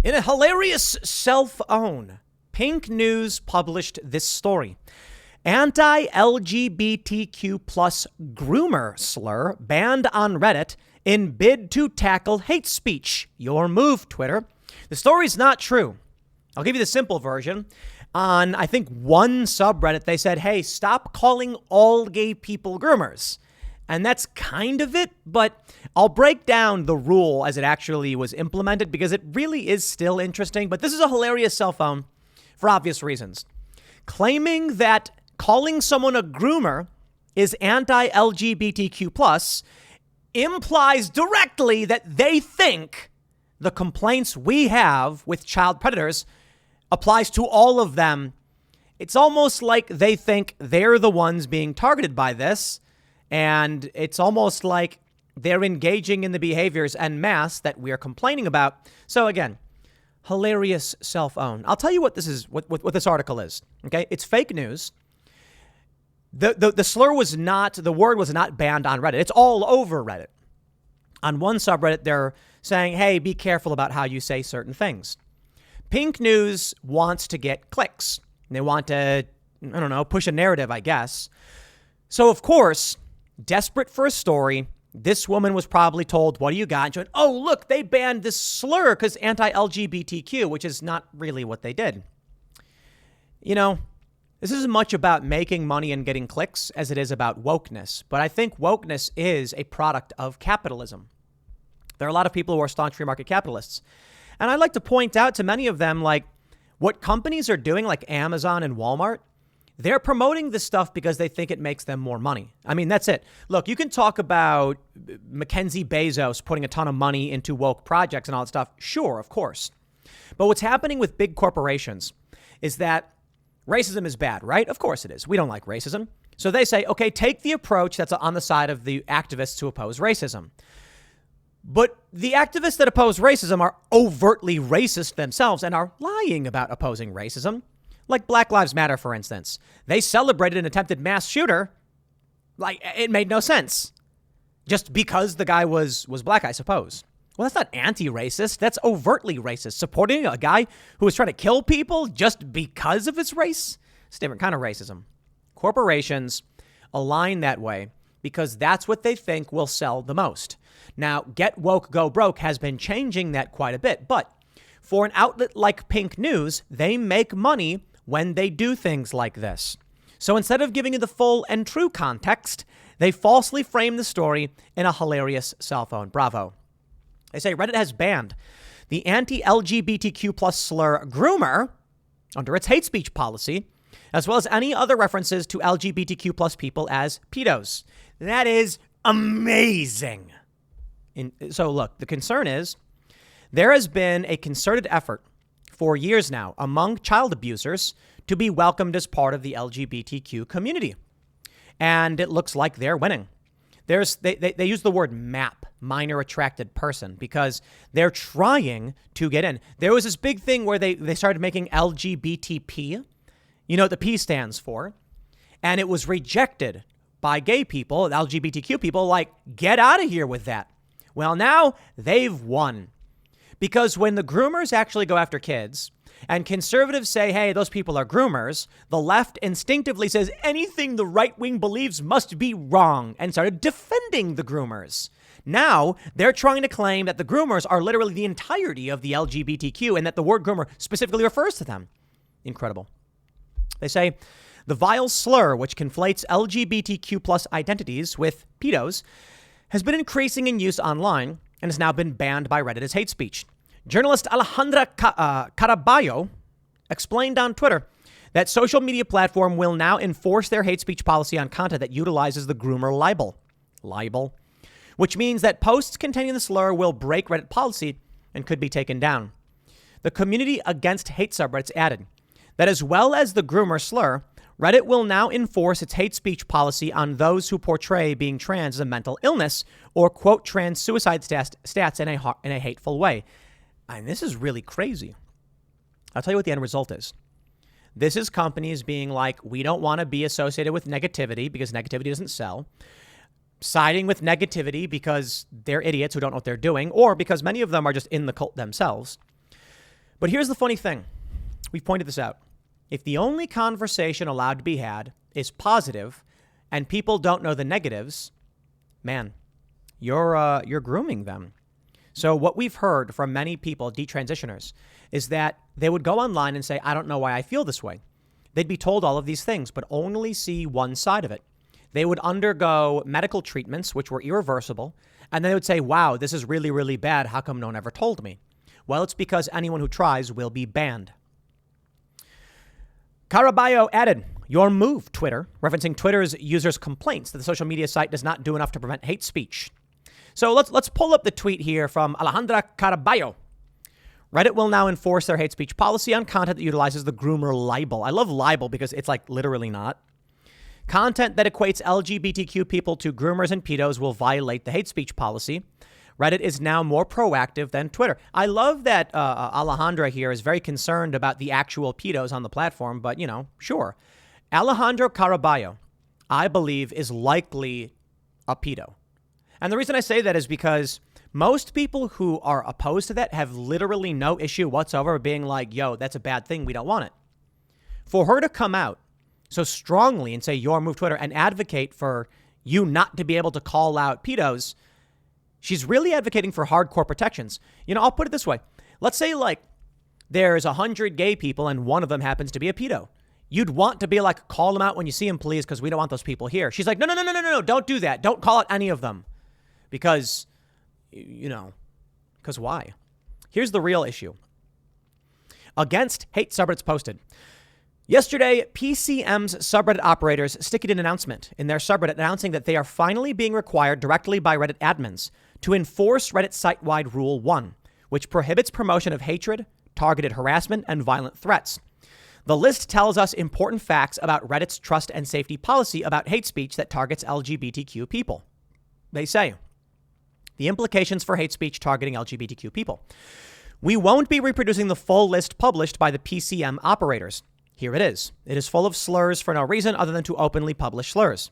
In a hilarious self-own, Pink News published this story. Anti-LGBTQ plus groomer slur banned on Reddit in bid to tackle hate speech. Your move, Twitter. The story's not true. I'll give you the simple version. On, I think, one subreddit, they said, hey, stop calling all gay people groomers. And that's kind of it, but I'll break down the rule as it actually was implemented because it really is still interesting. But this is a hilarious cell phone for obvious reasons. Claiming that calling someone a groomer is anti-LGBTQ plus implies directly that they think the complaints we have with child predators applies to all of them. It's almost like they think they're the ones being targeted by this. And it's almost like they're engaging in the behaviors en masse that we're complaining about. So again, hilarious self-own. I'll tell you what this is, what this article is. Okay, it's fake news. The slur was not, the word was not banned on Reddit. It's all over Reddit. On one subreddit, they're saying, hey, be careful about how you say certain things. Pink News wants to get clicks. They want to, I don't know, push a narrative, I guess. So of course, desperate for a story, this woman was probably told, what do you got? And she went, oh, look, they banned this slur because anti-LGBTQ, which is not really what they did. You know, this isn't much about making money and getting clicks as it is about wokeness. But I think wokeness is a product of capitalism. There are a lot of people who are staunch free market capitalists. And I'd like to point out to many of them, like, what companies are doing, like Amazon and Walmart, they're promoting this stuff because they think it makes them more money. I mean, that's it. Look, you can talk about Mackenzie Bezos putting a ton of money into woke projects and all that stuff. Sure, of course. But what's happening with big corporations is that racism is bad, right? Of course it is. We don't like racism. So they say, okay, take the approach that's on the side of the activists who oppose racism. But the activists that oppose racism are overtly racist themselves and are lying about opposing racism. Like Black Lives Matter, for instance. They celebrated an attempted mass shooter. Like, it made no sense. Just because the guy was black, I suppose. Well, that's not anti-racist. That's overtly racist. Supporting a guy who was trying to kill people just because of his race? It's a different kind of racism. Corporations align that way because that's what they think will sell the most. Now, Get Woke, Go Broke has been changing that quite a bit. But for an outlet like Pink News, they make money when they do things like this. So instead of giving you the full and true context, they falsely frame the story in a hilarious cell phone. Bravo. They say Reddit has banned the anti-LGBTQ plus slur groomer under its hate speech policy, as well as any other references to LGBTQ plus people as pedos. That is amazing. So look, the concern is there has been a concerted effort for years now among child abusers to be welcomed as part of the LGBTQ community. And it looks like they're winning. They use the word MAP, minor attracted person, because they're trying to get in. There was this big thing where they started making LGBTP, you know what the P stands for, and it was rejected by gay people, LGBTQ people, like, get out of here with that. Well, now they've won. Because when the groomers actually go after kids and conservatives say, hey, those people are groomers, the left instinctively says anything the right wing believes must be wrong and started defending the groomers. Now they're trying to claim that the groomers are literally the entirety of the LGBTQ and that the word groomer specifically refers to them. Incredible. They say the vile slur, which conflates LGBTQ plus identities with pedos, has been increasing in use online and has now been banned by Reddit as hate speech. Journalist Alejandra Caraballo explained on Twitter that social media platform will now enforce their hate speech policy on content that utilizes the groomer libel, which means that posts containing the slur will break Reddit policy and could be taken down. The community against hate subreddits added that as well as the groomer slur, Reddit will now enforce its hate speech policy on those who portray being trans as a mental illness or quote trans suicide stats in a hateful way. And this is really crazy. I'll tell you what the end result is. This is companies being like, we don't want to be associated with negativity because negativity doesn't sell. Siding with negativity because they're idiots who don't know what they're doing, or because many of them are just in the cult themselves. But here's the funny thing. We've pointed this out. If the only conversation allowed to be had is positive and people don't know the negatives, man, you're grooming them. So what we've heard from many people, detransitioners, is that they would go online and say, I don't know why I feel this way. They'd be told all of these things, but only see one side of it. They would undergo medical treatments, which were irreversible, and then they would say, wow, this is really, really bad. How come no one ever told me? Well, it's because anyone who tries will be banned. Caraballo added, your move, Twitter, referencing Twitter's users' complaints that the social media site does not do enough to prevent hate speech. So let's pull up the tweet here from Alejandra Caraballo. Reddit will now enforce their hate speech policy on content that utilizes the Groomer libel. I love libel because it's like literally not. Content that equates LGBTQ people to groomers and pedos will violate the hate speech policy. Reddit is now more proactive than Twitter. I love that Alejandra here is very concerned about the actual pedos on the platform, but, sure. Alejandro Caraballo, I believe, is likely a pedo. And the reason I say that is because most people who are opposed to that have literally no issue whatsoever being like, yo, that's a bad thing. We don't want it. For her to come out so strongly and say, your move, Twitter, and advocate for you not to be able to call out pedos, she's really advocating for hardcore protections. I'll put it this way. Let's say there's 100 gay people and one of them happens to be a pedo. You'd want to be like, call them out when you see them, please, because we don't want those people here. She's like, no, don't do that. Don't call out any of them. Because, because why? Here's the real issue. Against hate subreddits posted. Yesterday, PCM's subreddit operators sticked an announcement in their subreddit announcing that they are finally being required directly by Reddit admins to enforce Reddit site-wide Rule 1, which prohibits promotion of hatred, targeted harassment, and violent threats. The list tells us important facts about Reddit's trust and safety policy about hate speech that targets LGBTQ people. They say, the implications for hate speech targeting LGBTQ people. We won't be reproducing the full list published by the PCM operators. Here it is. It is full of slurs for no reason other than to openly publish slurs.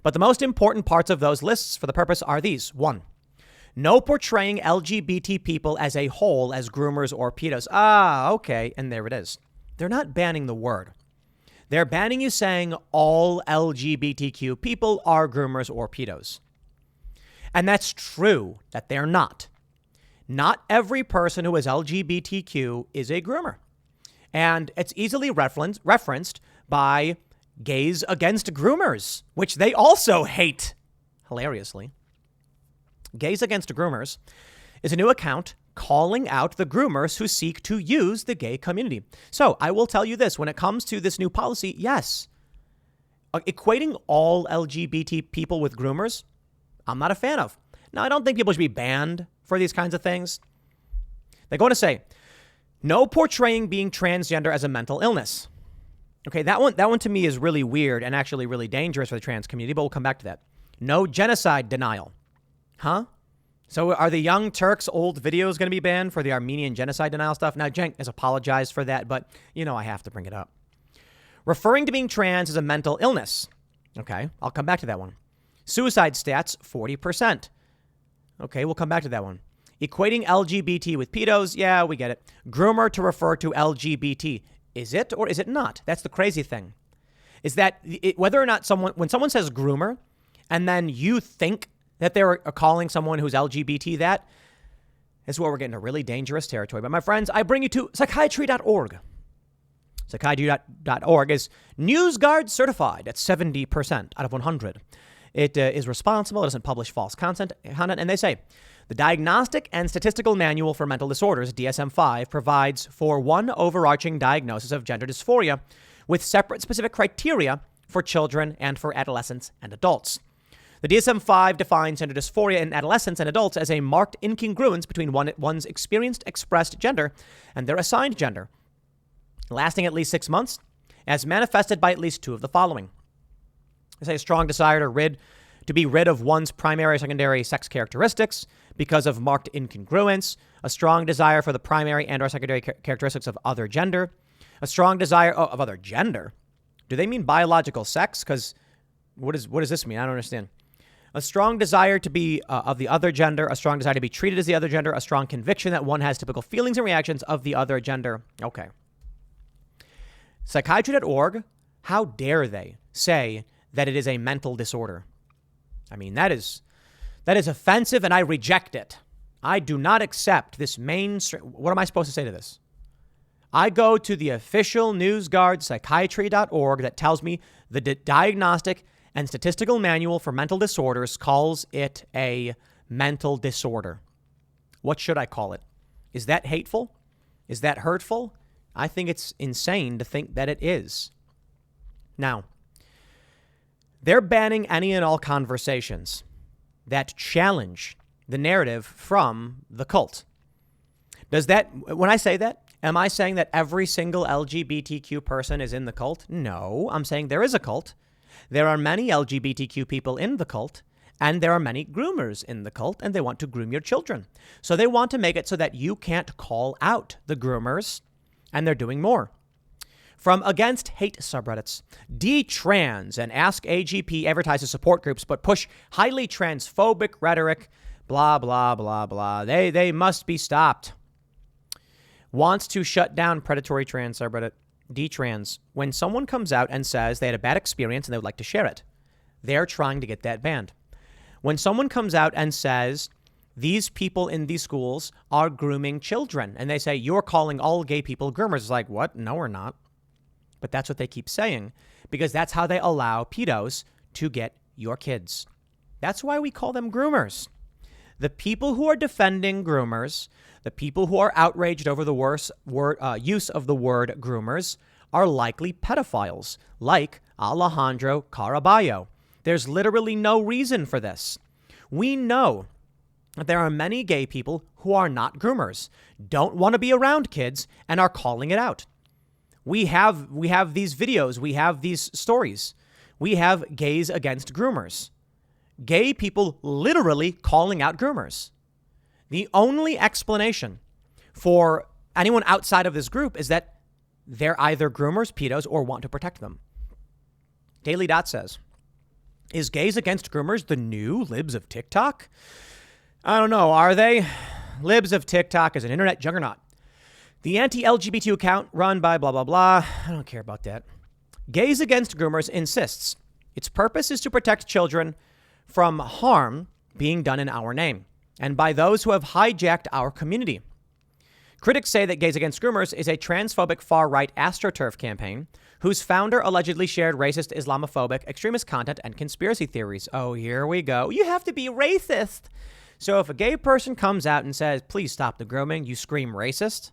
But the most important parts of those lists for the purpose are these. 1. No portraying LGBT people as a whole as groomers or pedos. Okay. And there it is. They're not banning the word. They're banning you saying all LGBTQ people are groomers or pedos. And that's true that they're not. Not every person who is LGBTQ is a groomer. And it's easily referenced by Gays Against Groomers, which they also hate, hilariously. Gays Against Groomers is a new account calling out the groomers who seek to use the gay community. So I will tell you this, when it comes to this new policy, yes, equating all LGBT people with groomers, I'm not a fan of. Now, I don't think people should be banned for these kinds of things. They're going to say, no portraying being transgender as a mental illness. Okay, that one to me is really weird and actually really dangerous for the trans community, but we'll come back to that. No genocide denial. Huh? So are the Young Turks' old videos going to be banned for the Armenian genocide denial stuff? Now, Cenk has apologized for that, but, I have to bring it up. Referring to being trans as a mental illness. Okay, I'll come back to that one. Suicide stats, 40%. Okay, we'll come back to that one. Equating LGBT with pedos, yeah, we get it. Groomer to refer to LGBT. Is it or is it not? That's the crazy thing. Is that whether or not when someone says groomer and then you think that they're calling someone who's LGBT that, is where we're getting to really dangerous territory. But my friends, I bring you to psychiatry.org. Psychiatry.org is NewsGuard certified at 70% out of 100. It is responsible. It doesn't publish false content. And they say, the Diagnostic and Statistical Manual for Mental Disorders, DSM-5, provides for one overarching diagnosis of gender dysphoria with separate specific criteria for children and for adolescents and adults. The DSM-5 defines gender dysphoria in adolescents and adults as a marked incongruence between one's experienced expressed gender and their assigned gender, lasting at least 6 months, as manifested by at least 2 of the following. They say a strong desire to be rid of one's primary or secondary sex characteristics because of marked incongruence, a strong desire for the primary and or secondary characteristics of other gender, a strong desire of other gender. Do they mean biological sex? Because what does this mean? I don't understand. A strong desire to be of the other gender, a strong desire to be treated as the other gender, a strong conviction that one has typical feelings and reactions of the other gender. Okay. Psychiatry.org, how dare they say that it is a mental disorder? I mean, that is offensive, and I reject it. I do not accept this mainstream. What am I supposed to say to this? I go to the official NewsGuard psychiatry.org that tells me the Diagnostic and Statistical Manual for Mental Disorders calls it a mental disorder. What should I call it? Is that hateful? Is that hurtful? I think it's insane to think that it is. Now, they're banning any and all conversations that challenge the narrative from the cult. Does that, when I say that, am I saying that every single LGBTQ person is in the cult? No, I'm saying there is a cult. There are many LGBTQ people in the cult, and there are many groomers in the cult, and they want to groom your children. So they want to make it so that you can't call out the groomers, and they're doing more. From Against Hate subreddits, D-Trans and Ask AGP advertises support groups, but push highly transphobic rhetoric, blah, blah, blah, blah. They must be stopped. Wants to shut down predatory trans subreddit. D-Trans, when someone comes out and says they had a bad experience and they would like to share it, they're trying to get that banned. When someone comes out and says these people in these schools are grooming children, and they say you're calling all gay people groomers, it's like, what? No, we're not. But that's what they keep saying, because that's how they allow pedos to get your kids. That's why we call them groomers. The people who are defending groomers, the people who are outraged over the use of the word groomers, are likely pedophiles, like Alejandro Caraballo. There's literally no reason for this. We know that there are many gay people who are not groomers, don't want to be around kids, and are calling it out. We have these videos, we have these stories. We have gays against groomers. Gay people literally calling out groomers. The only explanation for anyone outside of this group is that they're either groomers, pedos, or want to protect them. Daily Dot says, is gays against groomers the new libs of TikTok? I don't know, are they? Libs of TikTok is an internet juggernaut. The anti-LGBTQ account run by blah, blah, blah. I don't care about that. Gays Against Groomers insists its purpose is to protect children from harm being done in our name and by those who have hijacked our community. Critics say that Gays Against Groomers is a transphobic far-right AstroTurf campaign whose founder allegedly shared racist, Islamophobic, extremist content and conspiracy theories. Oh, here we go. You have to be racist. So if a gay person comes out and says, please stop the grooming, you scream racist?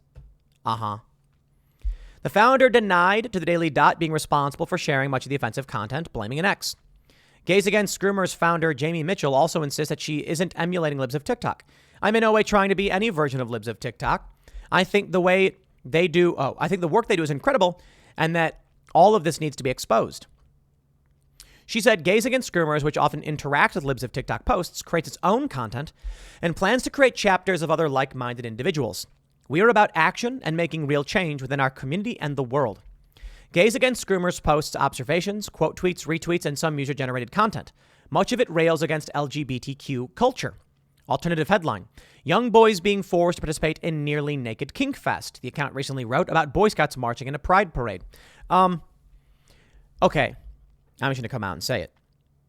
Uh-huh. The founder denied to the Daily Dot being responsible for sharing much of the offensive content, blaming an ex. Gays Against Groomers founder Jamie Mitchell also insists that she isn't emulating libs of TikTok. I'm in no way trying to be any version of libs of TikTok. I think the way they do, I think the work they do is incredible, and that all of this needs to be exposed. She said Gays Against Groomers, which often interacts with libs of TikTok posts, creates its own content and plans to create chapters of other like-minded individuals. We are about action and making real change within our community and the world. Gays Against Groomers posts observations, quote tweets, retweets, and some user-generated content. Much of it rails against LGBTQ culture. Alternative headline: young boys being forced to participate in nearly naked kink fest. The account recently wrote about Boy Scouts marching in a pride parade. Okay, I'm just going to come out and say it.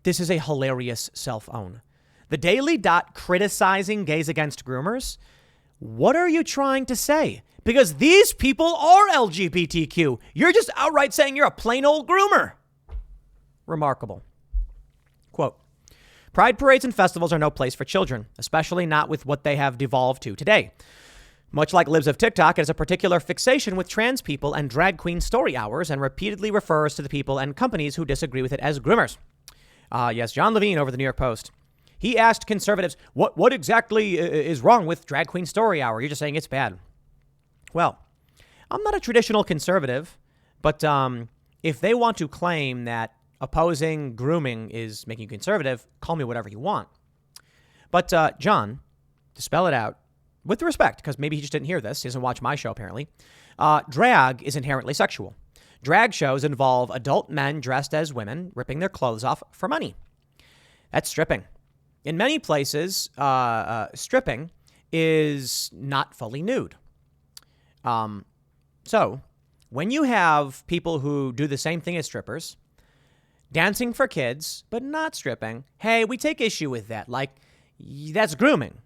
This is a hilarious self-own. The Daily Dot criticizing Gays Against Groomers? What are you trying to say? Because these people are LGBTQ. You're just outright saying you're a plain old groomer. Remarkable. Quote, pride parades and festivals are no place for children, especially not with what they have devolved to today. Much like libs of TikTok, it has a particular fixation with trans people and drag queen story hours and repeatedly refers to the people and companies who disagree with it as groomers. Yes, John Levine over the New York Post. He asked conservatives, what exactly is wrong with drag queen story hour? You're just saying it's bad. Well, I'm not a traditional conservative, but if they want to claim that opposing grooming is making you conservative, call me whatever you want. But John, to spell it out with respect, because maybe he just didn't hear this, he doesn't watch my show apparently, drag is inherently sexual. Drag shows involve adult men dressed as women ripping their clothes off for money. That's stripping. In many places, stripping is not fully nude. So when you have people who do the same thing as strippers, dancing for kids, but not stripping, hey, we take issue with that. Like, that's grooming.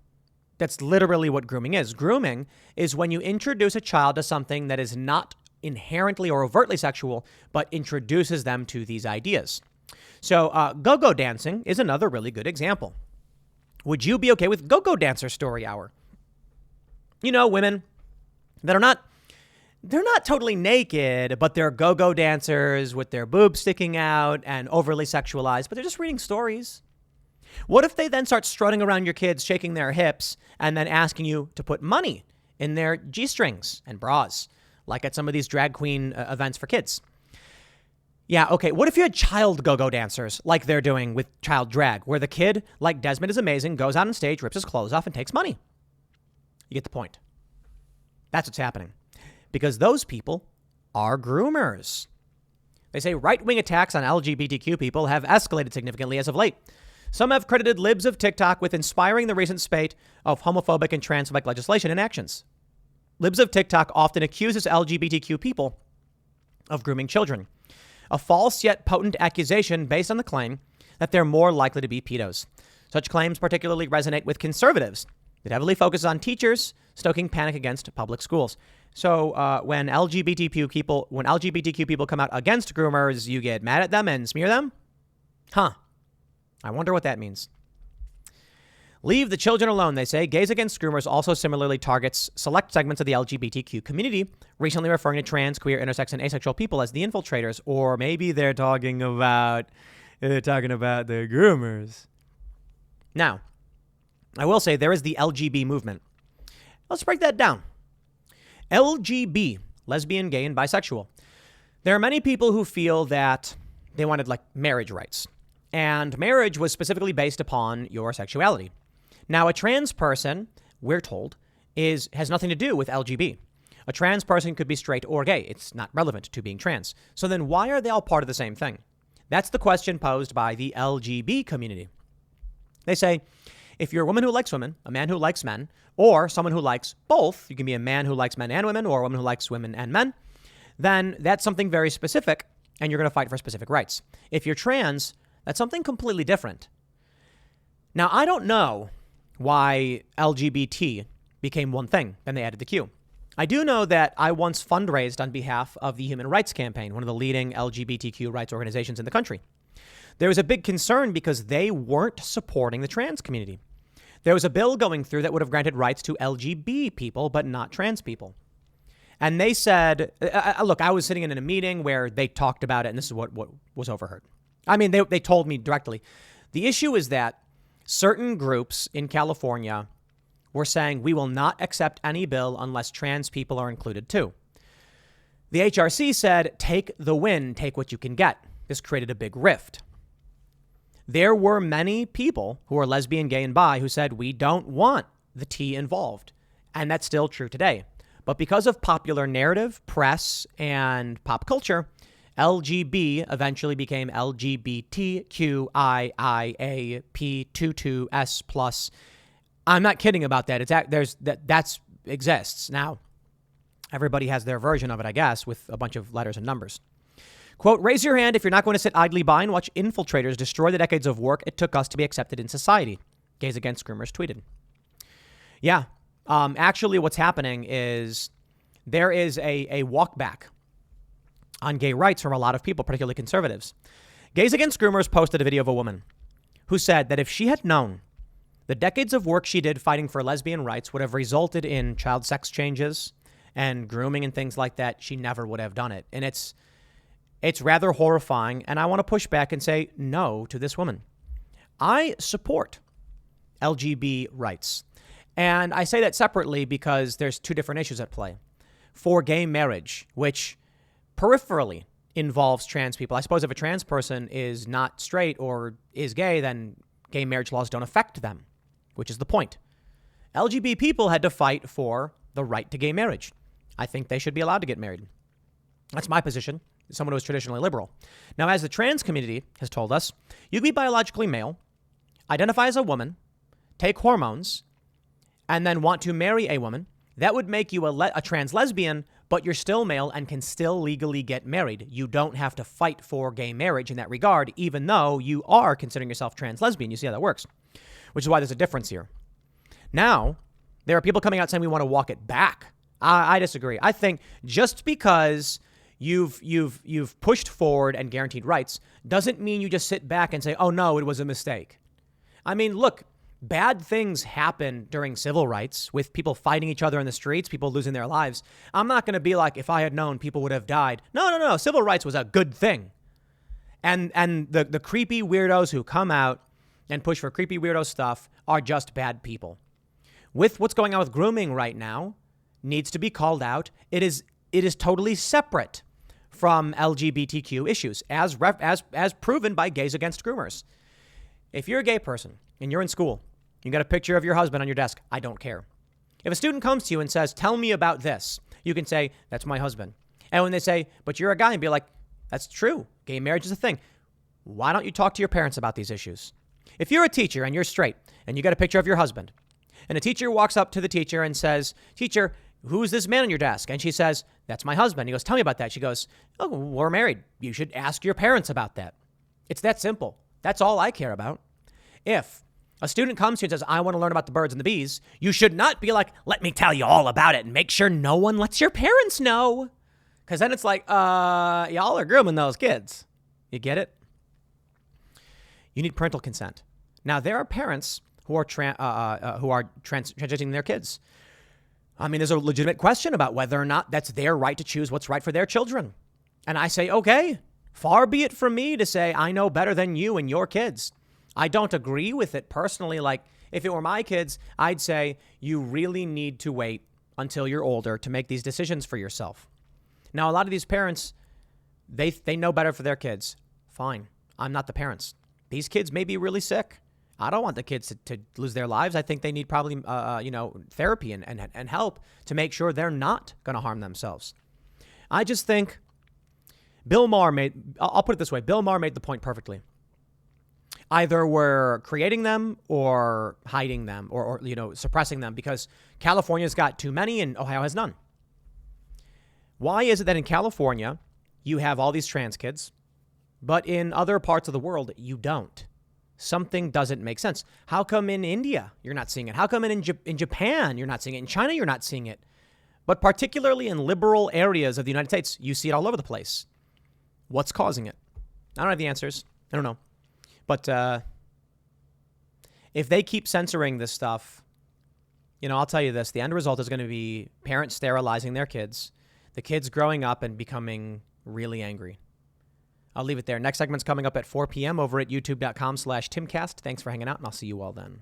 That's literally what grooming is. Grooming is when you introduce a child to something that is not inherently or overtly sexual, but introduces them to these ideas. So go-go dancing is another really good example. Would you be okay with go-go dancer story hour? You know, women that are not, they're not totally naked, but they're go-go dancers with their boobs sticking out and overly sexualized, but they're just reading stories. What if they then start strutting around your kids, shaking their hips, and then asking you to put money in their G-strings and bras, like at some of these drag queen events for kids? Yeah, okay, what if you had child go-go dancers like they're doing with child drag, where the kid, like Desmond is amazing, goes out on stage, rips his clothes off, and takes money? You get the point. That's what's happening. Because those people are groomers. They say right-wing attacks on LGBTQ people have escalated significantly as of late. Some have credited libs of TikTok with inspiring the recent spate of homophobic and transphobic legislation and actions. Libs of TikTok often accuses LGBTQ people of grooming children, a false yet potent accusation based on the claim that they're more likely to be pedos. Such claims particularly resonate with conservatives that heavily focus on teachers stoking panic against public schools. So when LGBTQ people come out against groomers, you get mad at them and smear them? Huh. I wonder what that means. Leave the children alone, they say. Gays Against Groomers also similarly targets select segments of the LGBTQ community, recently referring to trans, queer, intersex, and asexual people as the infiltrators. Or maybe they're talking about the groomers. Now, I will say there is the LGB movement. Let's break that down. LGB, lesbian, gay, and bisexual. There are many people who feel that they wanted like marriage rights. And marriage was specifically based upon your sexuality. Now, a trans person, we're told, has nothing to do with LGB. A trans person could be straight or gay. It's not relevant to being trans. So then why are they all part of the same thing? That's the question posed by the LGB community. They say, if you're a woman who likes women, a man who likes men, or someone who likes both, you can be a man who likes men and women, or a woman who likes women and men, then that's something very specific, and you're going to fight for specific rights. If you're trans, that's something completely different. Now, I don't know why LGBT became one thing, then they added the Q. I do know that I once fundraised on behalf of the Human Rights Campaign, one of the leading LGBTQ rights organizations in the country. There was a big concern because they weren't supporting the trans community. There was a bill going through that would have granted rights to LGB people, but not trans people. And they said, look, I was sitting in a meeting where they talked about it, and this is what was overheard. I mean, they told me directly. The issue is that certain groups in California were saying we will not accept any bill unless trans people are included too. The HRC said, take the win, take what you can get. This created a big rift. There were many people who are lesbian, gay, and bi who said we don't want the T involved. And that's still true today. But because of popular narrative, press, and pop culture, LGB eventually became LGBTQIIAP22S+. I'm not kidding about that. That exists. Now, everybody has their version of it, I guess, with a bunch of letters and numbers. Quote, raise your hand if you're not going to sit idly by and watch infiltrators destroy the decades of work it took us to be accepted in society. Gays Against Groomers tweeted. Yeah, actually what's happening is there is a walk back on gay rights from a lot of people, particularly conservatives. Gays Against Groomers posted a video of a woman who said that if she had known the decades of work she did fighting for lesbian rights would have resulted in child sex changes and grooming and things like that, she never would have done it. And it's rather horrifying, and I want to push back and say no to this woman. I support LGB rights, and I say that separately because there's two different issues at play. For gay marriage, which peripherally involves trans people. I suppose if a trans person is not straight or is gay, then gay marriage laws don't affect them, which is the point. LGBT people had to fight for the right to gay marriage. I think they should be allowed to get married. That's my position. Someone who is traditionally liberal. Now, as the trans community has told us, you can be biologically male, identify as a woman, take hormones, and then want to marry a woman, that would make you a trans lesbian, but you're still male and can still legally get married. You don't have to fight for gay marriage in that regard, even though you are considering yourself trans lesbian. You see how that works, which is why there's a difference here. Now, there are people coming out saying we want to walk it back. I disagree. I think just because you've pushed forward and guaranteed rights doesn't mean you just sit back and say, oh no, it was a mistake. I mean, look, bad things happen during civil rights with people fighting each other in the streets, people losing their lives. I'm not going to be like, if I had known, people would have died. No. Civil rights was a good thing. And the creepy weirdos who come out and push for creepy weirdo stuff are just bad people. With what's going on with grooming right now, needs to be called out. It is totally separate from LGBTQ issues, as proven by Gays Against Groomers. If you're a gay person and you're in school, you got a picture of your husband on your desk, I don't care. If a student comes to you and says, tell me about this, you can say, that's my husband. And when they say, but you're a guy, and be like, that's true. Gay marriage is a thing. Why don't you talk to your parents about these issues? If you're a teacher and you're straight and you got a picture of your husband, and a teacher walks up to the teacher and says, teacher, who's this man on your desk? And she says, that's my husband. He goes, tell me about that. She goes, oh, we're married. You should ask your parents about that. It's that simple. That's all I care about. If a student comes to you and says, I want to learn about the birds and the bees, you should not be like, let me tell you all about it and make sure no one lets your parents know. Because then it's like, y'all are grooming those kids. You get it? You need parental consent. Now, there are parents who are transitioning their kids. I mean, there's a legitimate question about whether or not that's their right to choose what's right for their children. And I say, okay, far be it from me to say I know better than you and your kids. I don't agree with it personally. Like, if it were my kids, I'd say you really need to wait until you're older to make these decisions for yourself. Now, a lot of these parents, they know better for their kids. Fine. I'm not the parents. These kids may be really sick. I don't want the kids to lose their lives. I think they need probably, therapy and help to make sure they're not going to harm themselves. I just think I'll put it this way. Bill Maher made the point perfectly. Either we're creating them or hiding them or suppressing them because California's got too many and Ohio has none. Why is it that in California you have all these trans kids, but in other parts of the world you don't? Something doesn't make sense. How come in India you're not seeing it? How come in Japan you're not seeing it? In China you're not seeing it. But particularly in liberal areas of the United States, you see it all over the place. What's causing it? I don't have the answers. I don't know. But if they keep censoring this stuff, I'll tell you this. The end result is going to be parents sterilizing their kids, the kids growing up and becoming really angry. I'll leave it there. Next segment's coming up at 4 p.m. over at youtube.com/Timcast. Thanks for hanging out, and I'll see you all then.